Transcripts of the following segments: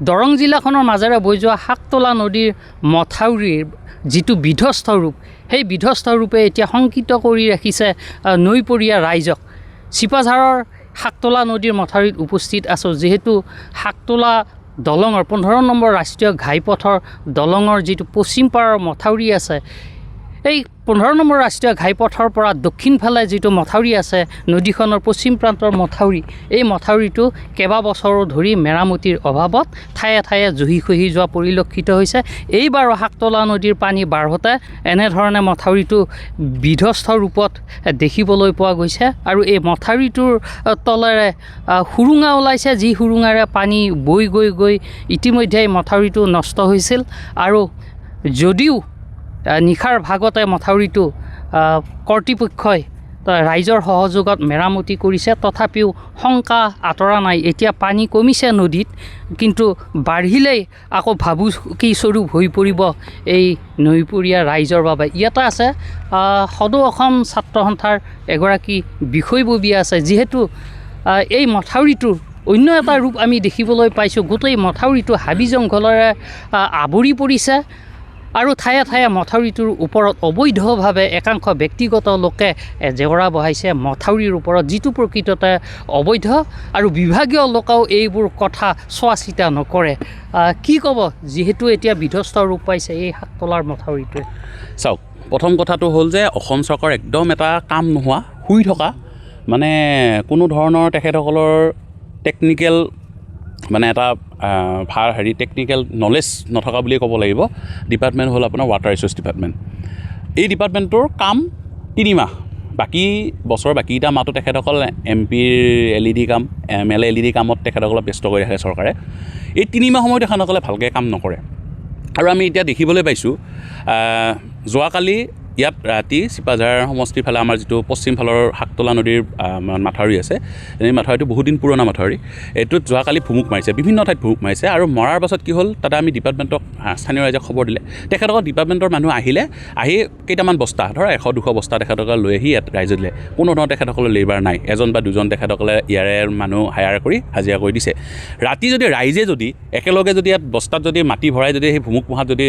দৰং জিলাখনৰ মাজেৰে বৈ যোৱা শাকতলা নদীৰ মথাউৰিৰ যিটো বিধ্বস্ত ৰূপ, সেই বিধ্বস্ত ৰূপে এতিয়া শংকিত কৰি ৰাখিছে নৈপৰীয়া ৰাইজক। চিপাঝাৰৰ শাকতলা নদীৰ মথাউৰিত উপস্থিত আছোঁ, যিহেতু শাকতলা দলঙৰ 15 নম্বৰ ৰাষ্ট্ৰীয় ঘাইপথৰ দলঙৰ যিটো পশ্চিম পাৰৰ মথাউৰি আছে, এই 15 নম্বৰ ৰাষ্ট্ৰীয় ঘাইপথৰ পৰা দক্ষিণ ফালে যিটো মথাউৰি আছে, নদীখনৰ পশ্চিম প্ৰান্তৰ মথাউৰি, এই মথাউৰিটো কেইবাবছৰো ধৰি মেৰামতিৰ অভাৱত ঠায়ে ঠায়ে জহি খহি যোৱা পৰিলক্ষিত হৈছে। এইবাৰো শাকতলা নদীৰ পানী বাঢ়োতে এনেধৰণে মথাউৰিটো বিধ্বস্ত ৰূপত দেখিবলৈ পোৱা গৈছে। আৰু এই মথাউৰিটোৰ তলেৰে সুৰুঙা ওলাইছে, যি সুৰুঙাৰে পানী বৈ গৈ ইতিমধ্যে মথাউৰিটো নষ্ট হৈছিল। আৰু যদিও নিশাৰ ভাগতে মথাউৰিটো কৰ্তৃপক্ষই ৰাইজৰ সহযোগত মেৰামতি কৰিছে, তথাপিও শংকা আঁতৰা নাই। এতিয়া পানী কমিছে নদীত, কিন্তু বাঢ়িলেই আকৌ ভাবুকি স্বৰূপ হৈ পৰিব এই নৈপৰীয়া ৰাইজৰ বাবে। ইয়াতে আছে সদৌ অসম ছাত্ৰ সন্থাৰ এগৰাকী বিষয়ববীয়া আছে, যিহেতু এই মথাউৰিটোৰ অন্য এটা ৰূপ আমি দেখিবলৈ পাইছোঁ। গোটেই মথাউৰিটো হাবি জংঘলেৰে আৱৰি পৰিছে আৰু ঠায়ে ঠায়ে মথাউৰিটোৰ ওপৰত অবৈধভাৱে একাংশ ব্যক্তিগত লোকে জেওৰা বহাইছে মথাউৰিৰ ওপৰত, যিটো প্ৰকৃততে অবৈধ। আৰু বিভাগীয় লোকেও এইবোৰ কথা চোৱা চিতা নকৰে। কি ক'ব, যিহেতু এতিয়া বিধ্বস্ত ৰূপ পাইছে এই শাকতলাৰ মথাউৰিটোৱে? চাওক, প্ৰথম কথাটো হ'ল যে অসম চৰকাৰ একদম এটা কাম নোহোৱা, শুই থকা, মানে কোনো ধৰণৰ তেখেতসকলৰ টেকনিকেল মানে এটা টেকনিকেল নলেজ নথকা বুলিয়ে ক'ব লাগিব। ডিপাৰ্টমেণ্ট হ'ল আপোনাৰ ৱাটাৰ ৰিচোৰ্চ ডিপাৰ্টমেণ্ট। এই ডিপাৰ্টমেণ্টটোৰ কাম 3 মাহ, বাকী বছৰ বাকীকেইটা মাহটো তেখেতসকল MPৰ LED কাম, MLA LED কামত তেখেতসকলক ব্যস্ত কৰি ৰাখে চৰকাৰে। এই 3 মাহ সময় তেখেতসকলে ভালকৈ কাম নকৰে। আৰু আমি এতিয়া দেখিবলৈ পাইছোঁ, যোৱাকালি ইয়াত ৰাতি চিপাঝাৰ সমষ্টিৰ ফালে আমাৰ যিটো পশ্চিম ফালৰ শাকতলা নদীৰ মাথাউৰি আছে, এই মাথাউৰিটো বহুদিন পুৰণা মাথাউৰি। এইটোত যোৱাকালি ভুমুক মাৰিছে, বিভিন্ন ঠাইত ভুমুক মাৰিছে। আৰু মৰাৰ পাছত কি হ'ল, তাতে আমি ডিপাৰ্টমেণ্টক স্থানীয় ৰাইজে খবৰ দিলে। তেখেতসকল ডিপাৰ্টমেণ্টৰ মানুহ আহি কেইটামান বস্তা, ধৰা 100-200 বস্তা তেখেতসকলে লৈ আহি ইয়াত ৰাইজে দিলে। কোনো ধৰণৰ তেখেতসকলৰ লেবাৰ নাই, 1 বা 2জন তেখেতসকলে ইয়াৰে মানুহ হায়াৰ কৰি হাজিৰা কৰি দিছে। ৰাতি যদি ৰাইজে যদি একেলগে যদি ইয়াত বস্তাত যদি মাটি ভৰাই যদি সেই ভুমুক মহাত যদি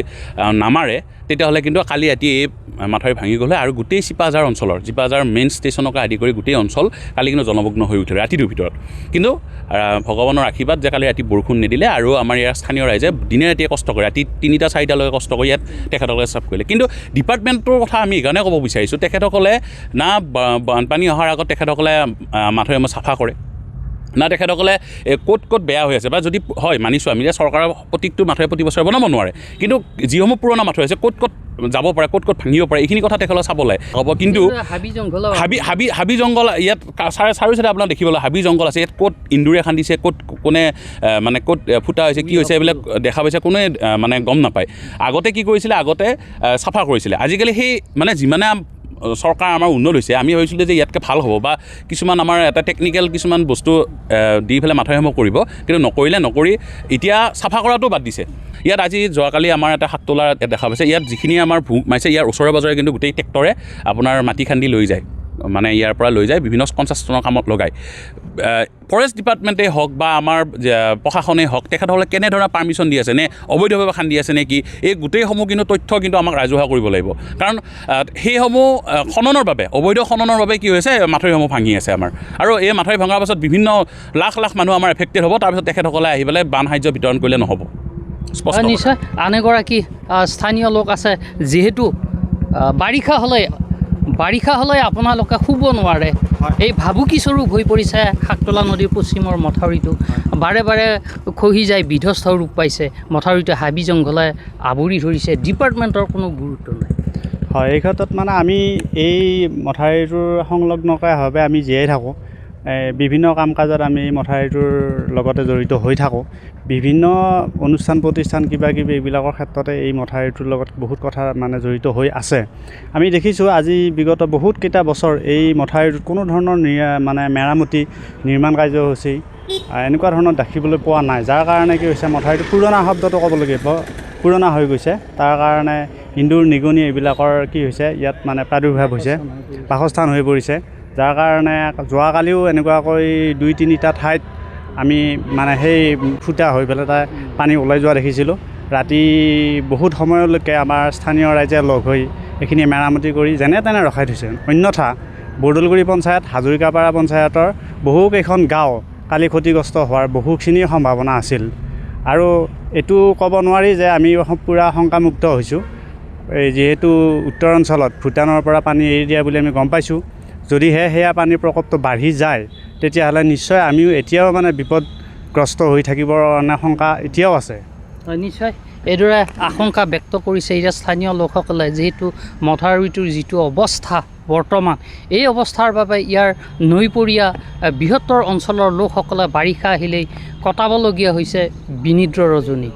নামাৰে, তেতিয়াহ'লে কিন্তু কালি ৰাতি এই মাথাউৰি ভাঙি গ'লে আৰু গোটেই চিপাঝাৰ অঞ্চলৰ, চিপাঝাৰ মেইন ষ্টেচনকে আদি কৰি গোটেই অঞ্চল কালি কিন্তু জলমগ্ন হৈ উঠিলে ৰাতিটোৰ ভিতৰত। কিন্তু ভগৱানৰ আশীৰ্বাদ যে কালি ৰাতি বৰষুণ নিদিলে আৰু আমাৰ ইয়াৰ স্থানীয় ৰাইজে দিনে ৰাতিয়ে কষ্ট কৰে, ৰাতি 3টা-4টালৈকে কষ্ট কৰি ইয়াত তেখেতসকলে চাফ কৰিলে। কিন্তু ডিপাৰ্টমেণ্টটোৰ কথা আমি এইকাৰণে ক'ব বিচাৰিছোঁ, তেখেতসকলে না বানপানী অহাৰ আগত তেখেতসকলে মাথাউৰি চাফা কৰে, না তেখেতসকলে ক'ত বেয়া হৈ আছে। বা যদি হয়, মানিছোঁ আমি যে চৰকাৰৰ প্ৰত্যেকটো মাথাউৰি প্ৰতি বছৰে বনাব নোৱাৰে, কিন্তু যিসমূহ পুৰণা মাথাউৰি আছে ক'ত যাব পাৰে, ক'ত ভাঙিব পাৰে, এইখিনি কথা তেখেতসকলে চাব লাগে হ'ব। কিন্তু হাবি জংঘল ইয়াত চাৰিওচাইডে আপোনাৰ দেখিবলৈ হাবি জংঘল আছে। ইয়াত ক'ত ইন্দুৰে খান্দিছে, কোনে মানে ক'ত ফুটা হৈছে, কি হৈছে, এইবিলাক দেখা পাইছে, কোনোৱে মানে গম নাপায়। আগতে কি কৰিছিলে, আগতে চাফা কৰিছিলে। আজিকালি সেই মানে যিমানে চৰকাৰ আমাৰ উন্নত হৈছে, আমি ভাবিছিলোঁ যে ইয়াতকৈ ভাল হ'ব, বা কিছুমান আমাৰ এটা টেকনিকেল কিছুমান বস্তু দি পেলাই মাথাউৰিসমূহ কৰিব, কিন্তু নকৰি এতিয়া চাফা কৰাটো বাদ দিছে। ইয়াত আজি যোৱাকালি আমাৰ এটা শাকতলা দেখা পাইছে, ইয়াত যিখিনি আমাৰ ভুমুক মাৰিছে, ইয়াৰ ওচৰে পাজৰে কিন্তু গোটেই ট্ৰেক্টৰে আপোনাৰ মাটি খান্দি লৈ যায়, মানে ইয়াৰ পৰা লৈ যায় বিভিন্ন কনষ্ট্ৰাকশ্যনৰ কামত লগায়। ফৰেষ্ট ডিপাৰ্টমেণ্টেই হওক বা আমাৰ প্ৰশাসনেই হওক, তেখেতসকলে কেনেধৰণৰ পাৰ্মিশ্যন দি আছে, নে অবৈধভাৱে খান্দি আছে নে কি, এই গোটেইসমূহ কিন্তু তথ্য কিন্তু আমাক ৰাজহুৱা কৰিব লাগিব। কাৰণ সেইসমূহ খননৰ বাবে, অবৈধ খননৰ বাবে কি হৈছে, মাথাউৰিসমূহ ভাঙি আছে আমাৰ। আৰু এই মাথাউৰি ভঙাৰ পাছত বিভিন্ন লাখ মানুহ আমাৰ এফেক্টেড হ'ব। তাৰপিছত তেখেতসকলে আহি পেলাই বান সাহাৰ্য বিতৰণ কৰিলে নহ'ব। নিশ্চয় আন এগৰাকী স্থানীয় লোক আছে, যিহেতু বাৰিষা হ'লে আপোনালোকে শুব নোৱাৰে, এই ভাবুকি স্বৰূপ হৈ পৰিছে শাকতলা নদীৰ পশ্চিমৰ মথাউৰিটো, বাৰে বাৰে খহি যায়, বিধ্বস্ত ৰূপ পাইছে, মথাউৰিটো হাবি জংঘলে আৱৰি ধৰিছে, ডিপাৰ্টমেণ্টৰ কোনো গুৰুত্ব নাই। হয়, এই ক্ষেত্ৰত মানে আমি এই মথাউৰিটোৰ সংলগ্নভাৱে আমি জীয়াই থাকোঁ, বিভিন্ন কাম কাজত আমি মথাউৰিটোৰ লগতে জড়িত হৈ থাকোঁ। বিভিন্ন অনুষ্ঠান প্ৰতিষ্ঠান কিবাকিবি এইবিলাকৰ ক্ষেত্ৰতে এই মথাউৰিটোৰ লগত বহুত কথা মানে জড়িত হৈ আছে। আমি দেখিছোঁ আজি বিগত বহুতকেইটা বছৰ এই মথাউৰিটোত কোনো ধৰণৰ মানে মেৰামতি নিৰ্মাণ কাৰ্যসূচী এনেকুৱা ধৰণৰ দেখিবলৈ পোৱা নাই, যাৰ কাৰণে কি হৈছে, মথাউৰিটো পুৰণা শব্দটো ক'ব লাগিব, পুৰণা হৈ গৈছে। তাৰ কাৰণে ইন্দুৰ নিগনি এইবিলাকৰ কি হৈছে, ইয়াত মানে প্ৰাদুৰ্ভাৱ হৈছে, বাসস্থান হৈ পৰিছে, যাৰ কাৰণে যোৱাকালিও এনেকুৱাকৈ 2-3টা ঠাইত আমি মানে সেই ফুটা হৈ পেলাই তাই পানী ওলাই যোৱা দেখিছিলোঁ। ৰাতি বহুত সময়লৈকে আমাৰ স্থানীয় ৰাইজে লগ হৈ এইখিনি মেৰামতি কৰি যেনে তেনে ৰখাই থৈছে। অন্যথা বৰদলগুৰি পঞ্চায়ত, হাজৰিকাপাৰা পঞ্চায়তৰ বহুকেইখন গাঁও কালি ক্ষতিগ্ৰস্ত হোৱাৰ বহুখিনি সম্ভাৱনা আছিল। আৰু এইটো ক'ব নোৱাৰি যে আমি পূৰা শংকামুক্ত হৈছোঁ। এই যিহেতু উত্তৰ অঞ্চলত ভূটানৰ পৰা পানী এৰি দিয়া বুলি আমি গম পাইছোঁ। যদিহে সেয়া পানীৰ প্ৰকোপটো বাঢ়ি যায় তেতিয়াহ'লে নিশ্চয় আমিও এতিয়াও মানে বিপদগ্ৰস্ত হৈ থাকিবৰ কাৰণে শংকা এতিয়াও আছে। নিশ্চয় এইদৰে আশংকা ব্যক্ত কৰিছে এতিয়া স্থানীয় লোকসকলে, যিহেতু মথাউৰিটোৰ যিটো অৱস্থা বৰ্তমান, এই অৱস্থাৰ বাবে ইয়াৰ নৈপৰীয়া বৃহত্তৰ অঞ্চলৰ লোকসকলে বাৰিষা আহিলেই কটাবলগীয়া হৈছে বিনিদ্ৰ ৰজনী।